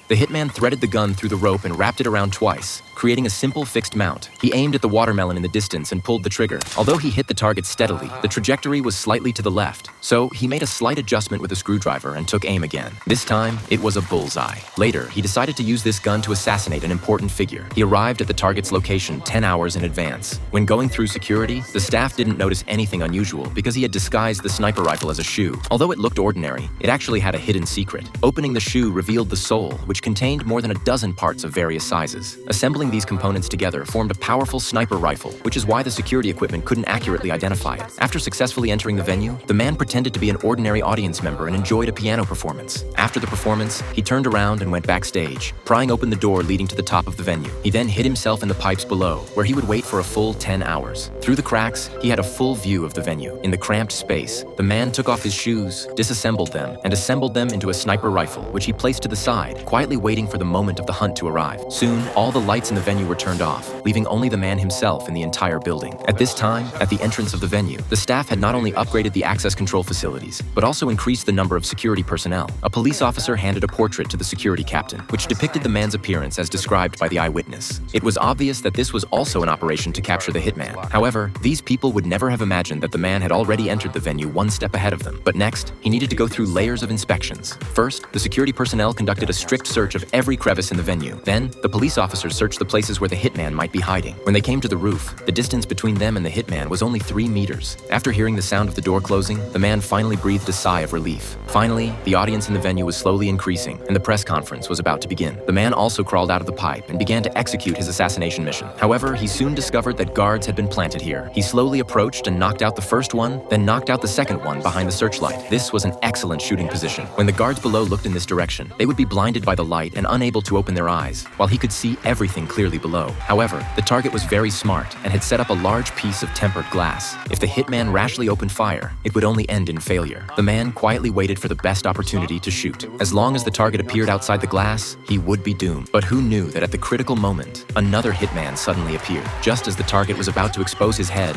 The hitman threaded the gun through the rope and wrapped it around twice, creating a simple fixed mount. He aimed at the watermelon in the distance and pulled the trigger. Although he hit the target steadily, the trajectory was slightly to the left, so he made a slight adjustment with a screwdriver and took aim again. This time, it was a bullseye. Later, he decided to use this gun to assassinate an important figure. He arrived at the target's location 10 hours in advance. When going through security, the staff didn't notice anything unusual because he had disguised the sniper rifle as a shoe. Although it looked ordinary, it actually had a hidden secret. Opening the shoe revealed the sole, which contained more than a dozen parts of various sizes. Assembling these components together formed a powerful sniper rifle, which is why the security equipment couldn't accurately identify it. After successfully entering the venue, the man pretended to be an ordinary audience member and enjoyed a piano performance. After the performance, he turned around and went backstage, prying open the door leading to the top of the venue. He then hid himself in the pipes below, where he would wait for a full 10 hours. Through the cracks, he had a full view of the venue. In the cramped space, the man took off his shoes, disassembled them, and assembled them into a sniper rifle, which he placed to the side, quietly waiting for the moment of the hunt to arrive. Soon, all the lights in the venue were turned off, leaving only the man himself in the entire building. At this time, at the entrance of the venue, the staff had not only upgraded the access control facilities, but also increased the number of security personnel. A police officer handed a portrait to the security captain, which depicted the man's appearance as described by the eyewitness. It was obvious that this was also an operation to capture the hitman. However, these people would never have imagined that the man had already entered the venue one step ahead of them. But next, he needed to go through layers of inspections. First, the security personnel conducted a strict search of every crevice in the venue. Then, the police officers searched the places where the hitman might be hiding. When they came to the roof, the distance between them and the hitman was only 3 meters. After hearing the sound of the door closing, the man finally breathed a sigh of relief. Finally, the audience in the venue was slowly increasing, and the press conference was about to begin. The man also crawled out of the pipe and began to execute his assassination mission. However, he soon discovered that guards had been planted here. He slowly approached and knocked out the first one, then knocked out the second one behind the searchlight. This was an excellent shooting position. When the guards below looked in this direction, they would be blinded by the light and unable to open their eyes, while he could see everything clearly below. However, the target was very smart and had set up a large piece of tempered glass. If the hitman rashly opened fire, it would only end in failure. The man quietly waited for the best opportunity to shoot. As long as the target appeared outside the glass, he would be doomed. But who knew that at the critical moment, another hitman suddenly appeared. Just as the target was about to expose his head,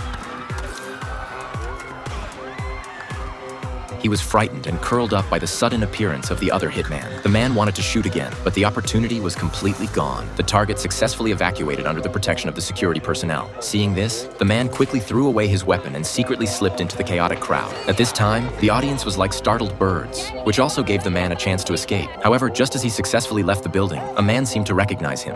he was frightened and curled up by the sudden appearance of the other hitman. The man wanted to shoot again, but the opportunity was completely gone. The target successfully evacuated under the protection of the security personnel. Seeing this, the man quickly threw away his weapon and secretly slipped into the chaotic crowd. At this time, the audience was like startled birds, which also gave the man a chance to escape. However, just as he successfully left the building, a man seemed to recognize him.